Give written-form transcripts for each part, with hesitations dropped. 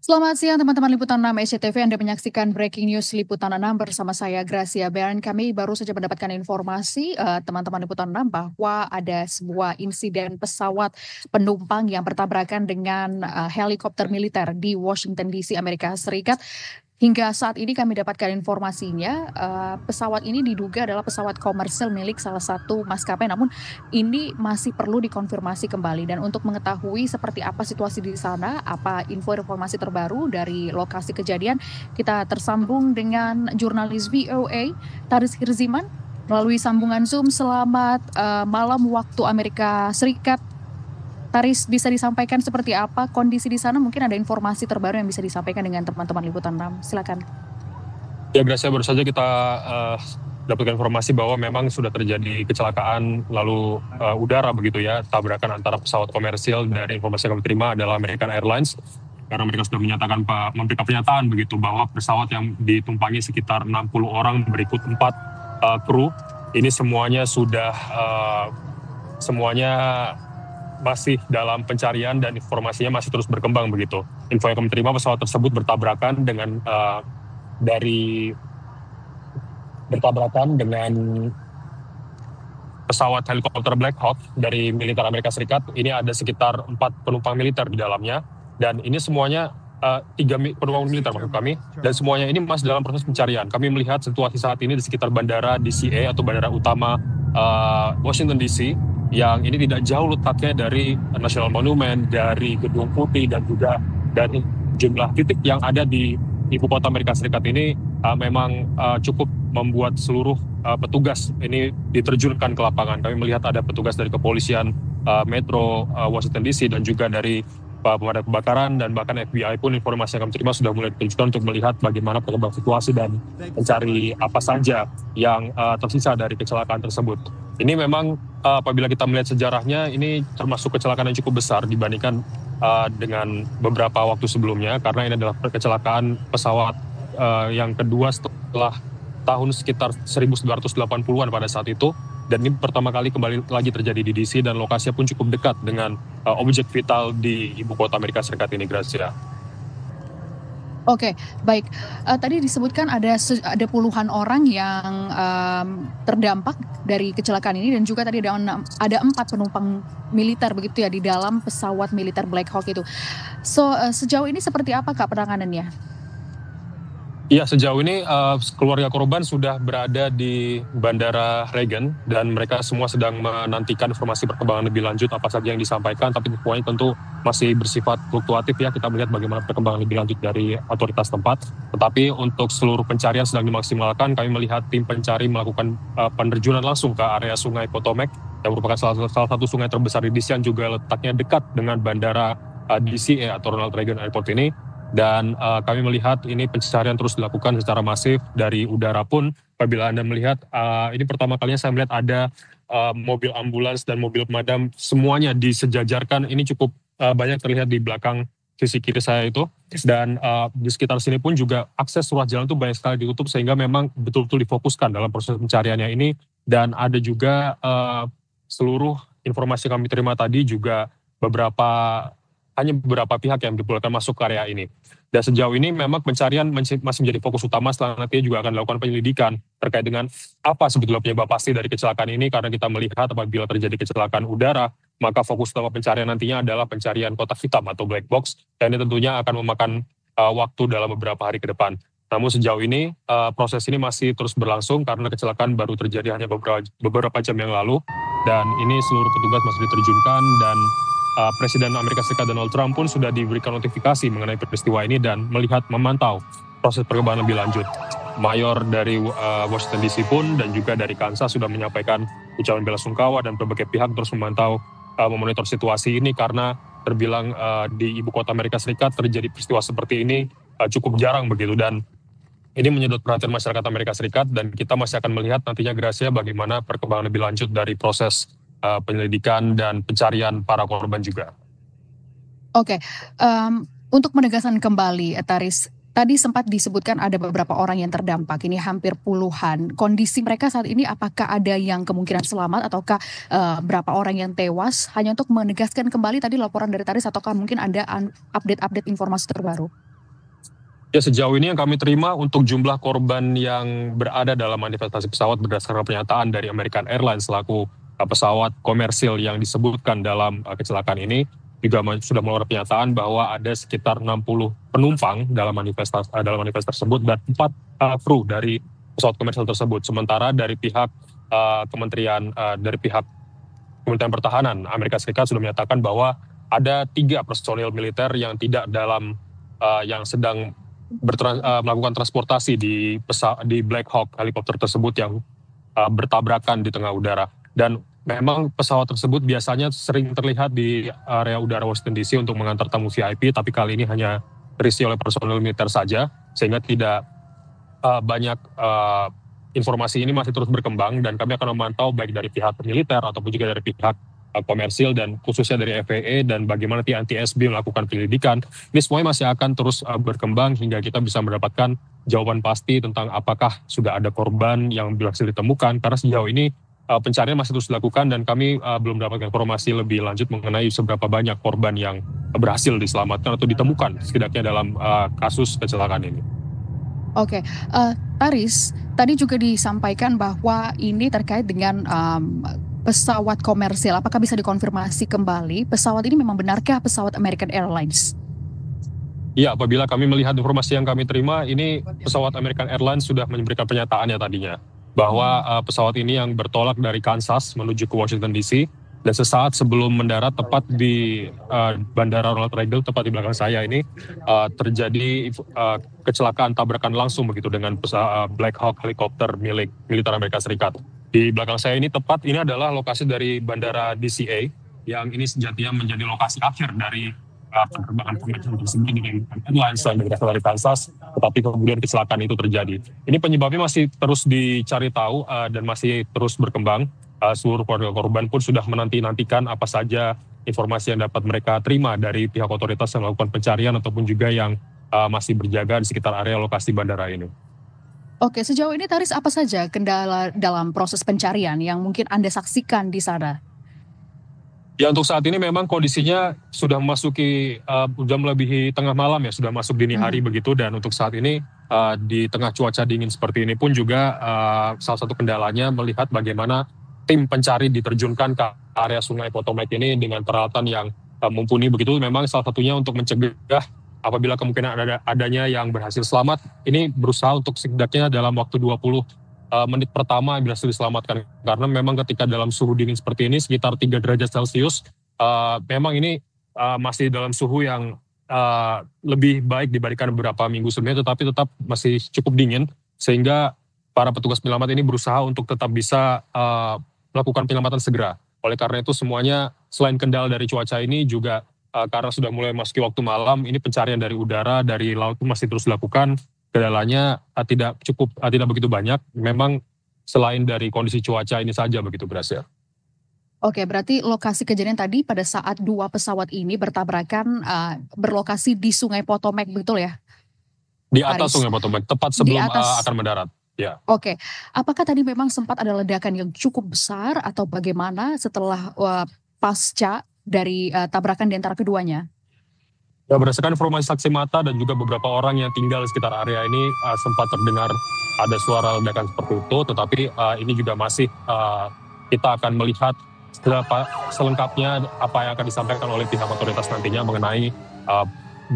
Selamat siang teman-teman Liputan 6 SCTV, Anda menyaksikan Breaking News Liputan 6 bersama saya Gracia Bern. Kami baru saja mendapatkan informasi teman-teman Liputan 6 bahwa ada sebuah insiden pesawat penumpang yang bertabrakan dengan helikopter militer di Washington DC, Amerika Serikat. Hingga saat ini kami dapatkan informasinya, pesawat ini diduga adalah pesawat komersil milik salah satu maskapai, namun ini masih perlu dikonfirmasi kembali. Dan untuk mengetahui seperti apa situasi di sana, apa informasi terbaru dari lokasi kejadian, kita tersambung dengan jurnalis VOA Taris Hirziman melalui sambungan Zoom. Selamat malam waktu Amerika Serikat. Taris, bisa disampaikan seperti apa kondisi di sana? Mungkin ada informasi terbaru yang bisa disampaikan dengan teman-teman Liputan 6. Silakan. Ya, Gracia, baru saja kita dapatkan informasi bahwa memang sudah terjadi kecelakaan lalu udara begitu ya, tabrakan antara pesawat komersil. Dari informasi yang kami terima adalah American Airlines, karena mereka sudah memberikan pernyataan begitu bahwa pesawat yang ditumpangi sekitar 60 orang berikut 4 kru, ini semuanya masih dalam pencarian dan informasinya masih terus berkembang begitu. Info yang kami terima, pesawat tersebut bertabrakan dengan pesawat helikopter Black Hawk dari militer Amerika Serikat. Ini ada sekitar 4 penumpang militer di dalamnya, dan ini semuanya 3 penumpang militer maksud kami, dan semuanya ini masih dalam proses pencarian. Kami melihat situasi saat ini di sekitar bandara DCA atau bandara utama Washington DC, yang ini tidak jauh letaknya dari National Monument, dari Gedung Putih, dan juga dari jumlah titik yang ada di ibu kota Amerika Serikat ini memang cukup membuat seluruh petugas ini diterjunkan ke lapangan. Kami melihat ada petugas dari kepolisian Metro Washington DC dan juga dari pemadam kebakaran, dan bahkan FBI pun informasi yang kami terima sudah mulai diterjunkan untuk melihat bagaimana perkembangan situasi dan mencari apa saja yang tersisa dari kecelakaan tersebut. Ini memang apabila kita melihat sejarahnya, ini termasuk kecelakaan yang cukup besar dibandingkan dengan beberapa waktu sebelumnya, karena ini adalah kecelakaan pesawat yang kedua setelah tahun sekitar 1980-an pada saat itu. Dan ini pertama kali kembali lagi terjadi di DC, dan lokasinya pun cukup dekat dengan objek vital di ibu kota Amerika Serikat ini, Gracia. Oke, baik. Tadi disebutkan ada puluhan orang yang terdampak dari kecelakaan ini, dan juga tadi ada 4 penumpang militer begitu ya di dalam pesawat militer Black Hawk itu. Sejauh ini seperti apa Kak penanganannya? Ya, sejauh ini keluarga korban sudah berada di Bandara Reagan, dan mereka semua sedang menantikan informasi perkembangan lebih lanjut apa saja yang disampaikan, tapi semuanya tentu masih bersifat fluktuatif ya. Kita melihat bagaimana perkembangan lebih lanjut dari otoritas tempat. Tetapi untuk seluruh pencarian sedang dimaksimalkan. Kami melihat tim pencari melakukan penerjunan langsung ke area Sungai Potomac, yang merupakan salah satu sungai terbesar di DC, yang juga letaknya dekat dengan Bandara DCA atau Ronald Reagan Airport ini. Dan kami melihat ini pencarian terus dilakukan secara masif dari udara pun. Apabila Anda melihat, ini pertama kalinya saya melihat ada mobil ambulans dan mobil pemadam, semuanya disejajarkan. Ini cukup banyak terlihat di belakang sisi kiri saya itu. Dan di sekitar sini pun juga akses ruas jalan itu banyak sekali ditutup, sehingga memang betul-betul difokuskan dalam proses pencariannya ini. Dan ada juga seluruh informasi yang kami terima tadi juga hanya beberapa pihak yang diperbolehkan masuk ke area ini. Dan sejauh ini memang pencarian masih menjadi fokus utama. Setelah nantinya juga akan dilakukan penyelidikan terkait dengan apa sebetulnya penyebab pasti dari kecelakaan ini, karena kita melihat apabila terjadi kecelakaan udara, maka fokus utama pencarian nantinya adalah pencarian kotak hitam atau black box, dan ini tentunya akan memakan waktu dalam beberapa hari ke depan. Namun sejauh ini proses ini masih terus berlangsung, karena kecelakaan baru terjadi hanya beberapa jam yang lalu, dan ini seluruh petugas masih diterjunkan, dan Presiden Amerika Serikat Donald Trump pun sudah diberikan notifikasi mengenai peristiwa ini dan memantau proses perkembangan lebih lanjut. Mayor dari Washington DC pun dan juga dari Kansas sudah menyampaikan ucapan bela sungkawa, dan berbagai pihak terus memonitor situasi ini, karena terbilang di ibu kota Amerika Serikat terjadi peristiwa seperti ini cukup jarang begitu, dan ini menyedot perhatian masyarakat Amerika Serikat, dan kita masih akan melihat nantinya, Gracia, bagaimana perkembangan lebih lanjut dari proses penyelidikan dan pencarian para korban juga. Oke, untuk menegaskan kembali, Taris, tadi sempat disebutkan ada beberapa orang yang terdampak, ini hampir puluhan. Kondisi mereka saat ini apakah ada yang kemungkinan selamat, ataukah berapa orang yang tewas? Hanya untuk menegaskan kembali tadi laporan dari Taris, ataukah mungkin ada update-update informasi terbaru? Ya, sejauh ini yang kami terima untuk jumlah korban yang berada dalam manifestasi pesawat berdasarkan pernyataan dari American Airlines selaku pesawat komersil yang disebutkan dalam kecelakaan ini juga sudah mengeluarkan pernyataan bahwa ada sekitar 60 penumpang dalam manifest tersebut dan 4 kru dari pesawat komersil tersebut. Sementara dari pihak dari pihak Kementerian Pertahanan Amerika Serikat sudah menyatakan bahwa ada 3 personil militer yang tidak dalam yang sedang melakukan transportasi di Black Hawk helikopter tersebut yang bertabrakan di tengah udara. Dan memang pesawat tersebut biasanya sering terlihat di area udara Washington DC untuk mengantar tamu VIP, tapi kali ini hanya terisi oleh personel militer saja, sehingga tidak banyak informasi ini masih terus berkembang, dan kami akan memantau baik dari pihak militer ataupun juga dari pihak komersil dan khususnya dari FAA dan bagaimana TNTSB melakukan penyelidikan. Ini semuanya masih akan terus berkembang hingga kita bisa mendapatkan jawaban pasti tentang apakah sudah ada korban yang berhasil ditemukan, karena sejauh ini pencarian masih terus dilakukan dan kami belum mendapatkan informasi lebih lanjut mengenai seberapa banyak korban yang berhasil diselamatkan atau ditemukan setidaknya dalam kasus kecelakaan ini. Oke, Taris, tadi juga disampaikan bahwa ini terkait dengan pesawat komersil. Apakah bisa dikonfirmasi kembali pesawat ini memang benarkah pesawat American Airlines? Ya, apabila kami melihat informasi yang kami terima, ini pesawat American Airlines sudah memberikan pernyataannya tadinya bahwa pesawat ini yang bertolak dari Kansas menuju ke Washington DC dan sesaat sebelum mendarat tepat di Bandara Ronald Reagan, tepat di belakang saya ini terjadi kecelakaan tabrakan langsung begitu dengan Black Hawk helikopter milik militer Amerika Serikat. Di belakang saya ini tepat ini adalah lokasi dari Bandara DCA yang ini sejatinya menjadi lokasi akhir dari penerbangan komersial tersebut dengan airlines yang berasal dari Kansas, tetapi kemudian kecelakaan itu terjadi. Ini penyebabnya masih terus dicari tahu dan masih terus berkembang. Seluruh keluarga korban pun sudah menanti-nantikan apa saja informasi yang dapat mereka terima dari pihak otoritas yang melakukan pencarian ataupun juga yang masih berjaga di sekitar area lokasi bandara ini. Oke, sejauh ini Taris apa saja kendala dalam proses pencarian yang mungkin Anda saksikan di sana? Ya, untuk saat ini memang kondisinya sudah memasuki sudah melebihi tengah malam ya, sudah masuk dini hari begitu, dan untuk saat ini di tengah cuaca dingin seperti ini pun juga salah satu kendalanya melihat bagaimana tim pencari diterjunkan ke area Sungai Potomac ini dengan peralatan yang mumpuni begitu. Memang salah satunya untuk mencegah apabila kemungkinan adanya yang berhasil selamat, ini berusaha untuk setidaknya dalam waktu 20 menit pertama berhasil diselamatkan. Karena memang ketika dalam suhu dingin seperti ini, sekitar 3 derajat Celcius, memang ini masih dalam suhu yang lebih baik dibandingkan beberapa minggu sebelumnya, tetapi tetap masih cukup dingin, sehingga para petugas penyelamat ini berusaha untuk tetap bisa melakukan penyelamatan segera. Oleh karena itu semuanya selain kendala dari cuaca ini juga karena sudah mulai masuki waktu malam, ini pencarian dari udara, dari laut masih terus dilakukan. Kendalanya tidak begitu banyak. Memang selain dari kondisi cuaca ini saja begitu, Gracia. Oke, berarti lokasi kejadian tadi pada saat 2 pesawat ini bertabrakan berlokasi di Sungai Potomac, betul ya? Di atas Sungai Potomac, tepat sebelum akan mendarat. Ya. Oke, apakah tadi memang sempat ada ledakan yang cukup besar atau bagaimana setelah pasca dari tabrakan di antara keduanya? Ya, berdasarkan informasi saksi mata dan juga beberapa orang yang tinggal di sekitar area ini sempat terdengar ada suara ledakan seperti itu, tetapi ini juga masih kita akan melihat selengkapnya apa yang akan disampaikan oleh pihak otoritas nantinya mengenai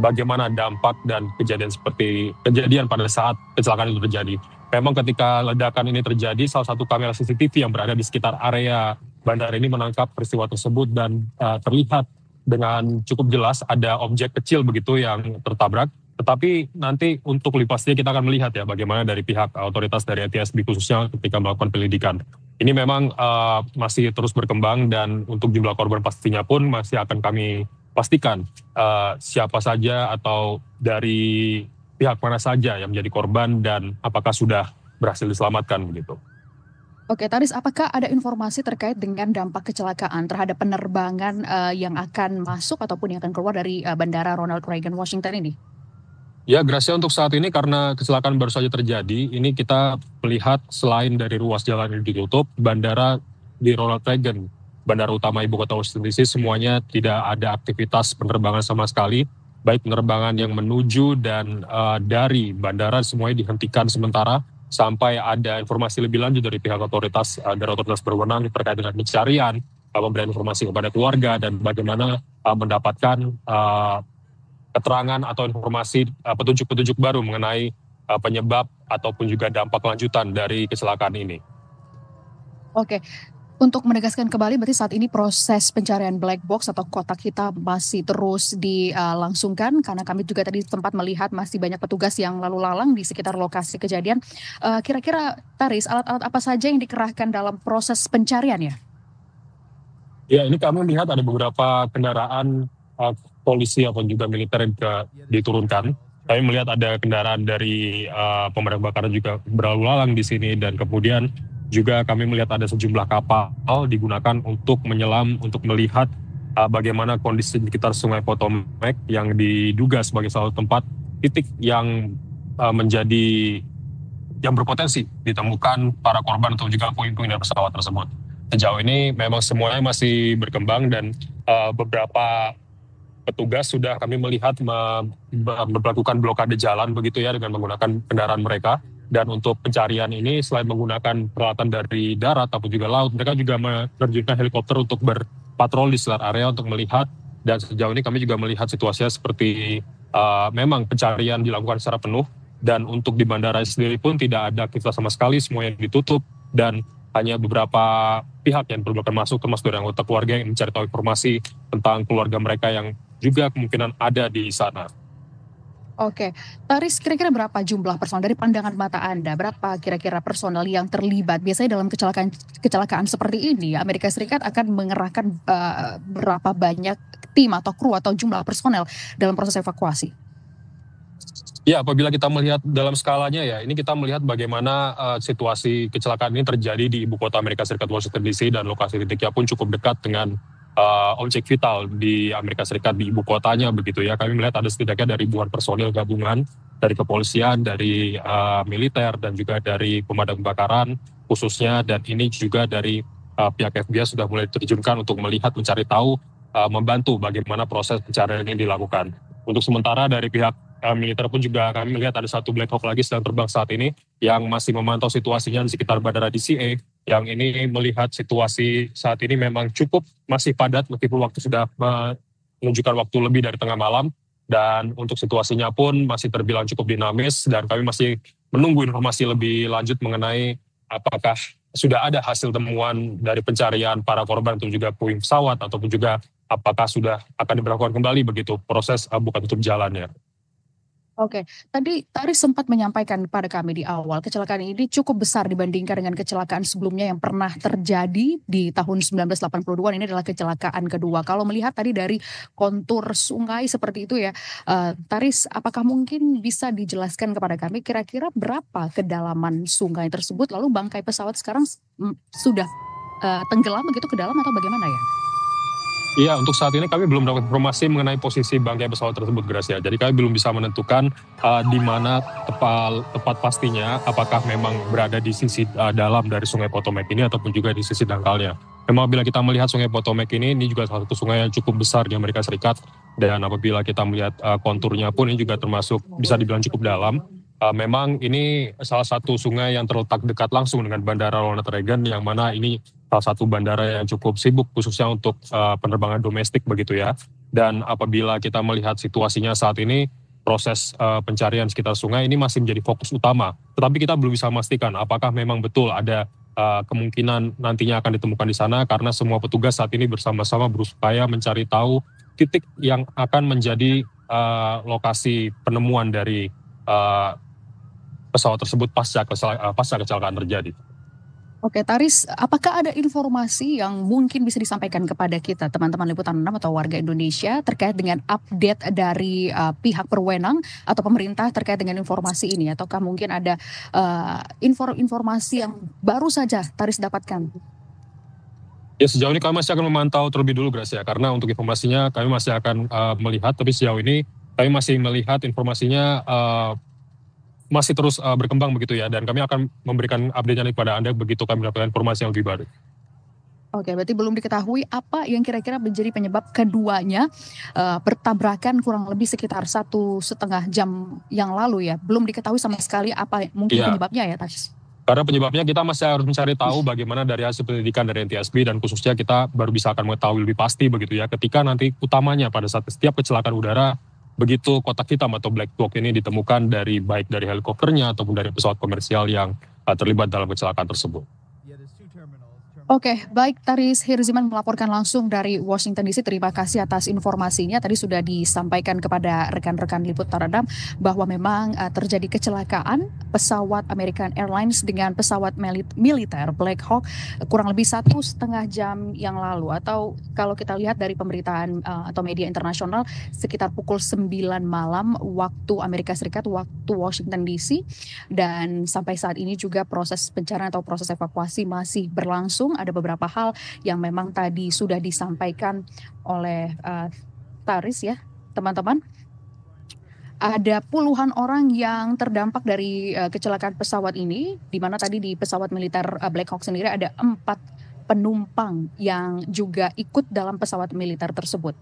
bagaimana dampak dan kejadian pada saat kecelakaan itu terjadi. Memang ketika ledakan ini terjadi, salah satu kamera CCTV yang berada di sekitar area bandara ini menangkap peristiwa tersebut dan terlihat dengan cukup jelas ada objek kecil begitu yang tertabrak. Tetapi nanti untuk lebih pastinya kita akan melihat ya bagaimana dari pihak otoritas dari ATSB khususnya ketika melakukan penyelidikan. Ini memang masih terus berkembang dan untuk jumlah korban pastinya pun masih akan kami pastikan siapa saja atau dari pihak mana saja yang menjadi korban dan apakah sudah berhasil diselamatkan begitu. Oke, Taris, apakah ada informasi terkait dengan dampak kecelakaan terhadap penerbangan yang akan masuk ataupun yang akan keluar dari Bandara Ronald Reagan Washington ini? Ya, Gracia, untuk saat ini karena kecelakaan baru saja terjadi, ini kita melihat selain dari ruas jalan yang ditutup, bandara di Ronald Reagan, bandara utama ibu kota Washington DC, semuanya tidak ada aktivitas penerbangan sama sekali. baik penerbangan yang menuju dan dari bandara semuanya dihentikan sementara sampai ada informasi lebih lanjut dari pihak otoritas berwenang terkait dengan pencarian, memberikan informasi kepada keluarga dan bagaimana mendapatkan keterangan atau informasi petunjuk-petunjuk baru mengenai penyebab ataupun juga dampak lanjutan dari kecelakaan ini. Oke, untuk menegaskan kembali berarti saat ini proses pencarian black box atau kotak hitam masih terus dilangsungkan karena kami juga tadi sempat melihat masih banyak petugas yang lalu lalang di sekitar lokasi kejadian. Kira-kira Taris, alat-alat apa saja yang dikerahkan dalam proses pencarian ya? Ya, ini kami melihat ada beberapa kendaraan polisi ataupun juga militer yang diturunkan. Kami melihat ada kendaraan dari pemadam kebakaran juga berlalu lalang di sini dan kemudian juga kami melihat ada sejumlah kapal digunakan untuk menyelam untuk melihat bagaimana kondisi di sekitar Sungai Potomac yang diduga sebagai salah satu tempat titik yang yang berpotensi ditemukan para korban atau juga puing-puing dari pesawat tersebut. Sejauh ini memang semuanya masih berkembang dan beberapa petugas sudah kami melihat melakukan blokade jalan begitu ya dengan menggunakan kendaraan mereka. Dan untuk pencarian ini selain menggunakan peralatan dari darat ataupun juga laut, mereka juga menerjunkan helikopter untuk berpatroli di sekitar area untuk melihat. Dan sejauh ini kami juga melihat situasinya seperti memang pencarian dilakukan secara penuh. Dan untuk di bandara sendiri pun tidak ada aktivitas sama sekali, semuanya ditutup. Dan hanya beberapa pihak yang perlu masuk, termasuk dari anggota keluarga yang mencari tahu informasi tentang keluarga mereka yang juga kemungkinan ada di sana. Oke, Taris, kira-kira berapa jumlah personel dari pandangan mata Anda? Berapa kira-kira personel yang terlibat? Biasanya dalam kecelakaan seperti ini, Amerika Serikat akan mengerahkan berapa banyak tim atau kru atau jumlah personel dalam proses evakuasi? Ya, apabila kita melihat dalam skalanya ya, ini kita melihat bagaimana situasi kecelakaan ini terjadi di ibu kota Amerika Serikat, Washington DC, dan lokasi titiknya pun cukup dekat dengan objek vital di Amerika Serikat di ibu kotanya begitu ya. Kami melihat ada setidaknya dari ribuan personil gabungan dari kepolisian, dari militer dan juga dari pemadam kebakaran khususnya, dan ini juga dari pihak FBI sudah mulai diterjunkan untuk melihat mencari tahu, membantu bagaimana proses pencarian ini dilakukan. Untuk sementara dari pihak militer pun juga kami melihat ada satu Black Hawk lagi sedang terbang saat ini yang masih memantau situasinya di sekitar bandara DCA, yang ini melihat situasi saat ini memang cukup masih padat meskipun waktu sudah menunjukkan waktu lebih dari tengah malam, dan untuk situasinya pun masih terbilang cukup dinamis dan kami masih menunggu informasi lebih lanjut mengenai apakah sudah ada hasil temuan dari pencarian para korban atau juga puing pesawat ataupun juga apakah sudah akan diberlakukan kembali begitu proses buka tutup jalannya. Oke, tadi Taris sempat menyampaikan pada kami di awal, kecelakaan ini cukup besar dibandingkan dengan kecelakaan sebelumnya yang pernah terjadi di tahun 1982. Ini adalah kecelakaan kedua. Kalau melihat tadi dari kontur sungai seperti itu ya, Taris, apakah mungkin bisa dijelaskan kepada kami kira-kira berapa kedalaman sungai tersebut, lalu bangkai pesawat sekarang sudah tenggelam begitu ke dalam atau bagaimana ya? Iya, untuk saat ini kami belum dapat informasi mengenai posisi bangkai pesawat tersebut, Gracia. Jadi kami belum bisa menentukan di mana tepat pastinya, apakah memang berada di sisi dalam dari Sungai Potomac ini ataupun juga di sisi dangkalnya. Memang bila kita melihat Sungai Potomac ini juga salah satu sungai yang cukup besar di Amerika Serikat, dan apabila kita melihat konturnya pun ini juga termasuk bisa dibilang cukup dalam. Memang ini salah satu sungai yang terletak dekat langsung dengan Bandara Ronald Reagan, yang mana ini salah satu bandara yang cukup sibuk khususnya untuk penerbangan domestik begitu ya. Dan apabila kita melihat situasinya saat ini, proses pencarian sekitar sungai ini masih menjadi fokus utama. Tetapi kita belum bisa memastikan apakah memang betul ada kemungkinan nantinya akan ditemukan di sana, karena semua petugas saat ini bersama-sama berupaya mencari tahu titik yang akan menjadi lokasi penemuan dari pesawat tersebut pasca kecelakaan terjadi. Oke, Taris, apakah ada informasi yang mungkin bisa disampaikan kepada kita, teman-teman Liputan 6 atau warga Indonesia, terkait dengan update dari pihak berwenang atau pemerintah terkait dengan informasi ini? Ataukah mungkin ada informasi yang baru saja Taris dapatkan? Ya, sejauh ini kami masih akan memantau terlebih dulu, Gracia, karena untuk informasinya kami masih akan melihat, tapi sejauh ini kami masih melihat informasinya masih terus berkembang begitu ya, dan kami akan memberikan update-nya kepada Anda begitu kami mendapatkan informasi yang lebih baru. Oke, berarti belum diketahui apa yang kira-kira menjadi penyebab keduanya bertabrakan kurang lebih sekitar 1,5 jam yang lalu ya. Belum diketahui sama sekali apa mungkin Iya, penyebabnya ya, Taris. karena penyebabnya kita masih harus mencari tahu bagaimana dari hasil penyelidikan dari NTSB, dan khususnya kita baru bisa akan mengetahui lebih pasti begitu ya ketika nanti utamanya pada saat setiap kecelakaan udara begitu kotak hitam atau black box ini ditemukan dari baik dari helikopternya ataupun dari pesawat komersial yang terlibat dalam kecelakaan tersebut. Oke, baik, Taris Hirziman melaporkan langsung dari Washington DC. Terima kasih atas informasinya. Tadi sudah disampaikan kepada rekan-rekan liputan 6 bahwa memang terjadi kecelakaan pesawat American Airlines dengan pesawat militer Black Hawk kurang lebih 1,5 jam yang lalu. Atau kalau kita lihat dari pemberitaan atau media internasional sekitar pukul 9 malam waktu Amerika Serikat, waktu Washington DC. Dan sampai saat ini juga proses pencarian atau proses evakuasi masih berlangsung. Ada beberapa hal yang memang tadi sudah disampaikan oleh Taris ya, teman-teman. Ada puluhan orang yang terdampak dari kecelakaan pesawat ini, di mana tadi di pesawat militer Black Hawk sendiri ada 4 penumpang yang juga ikut dalam pesawat militer tersebut.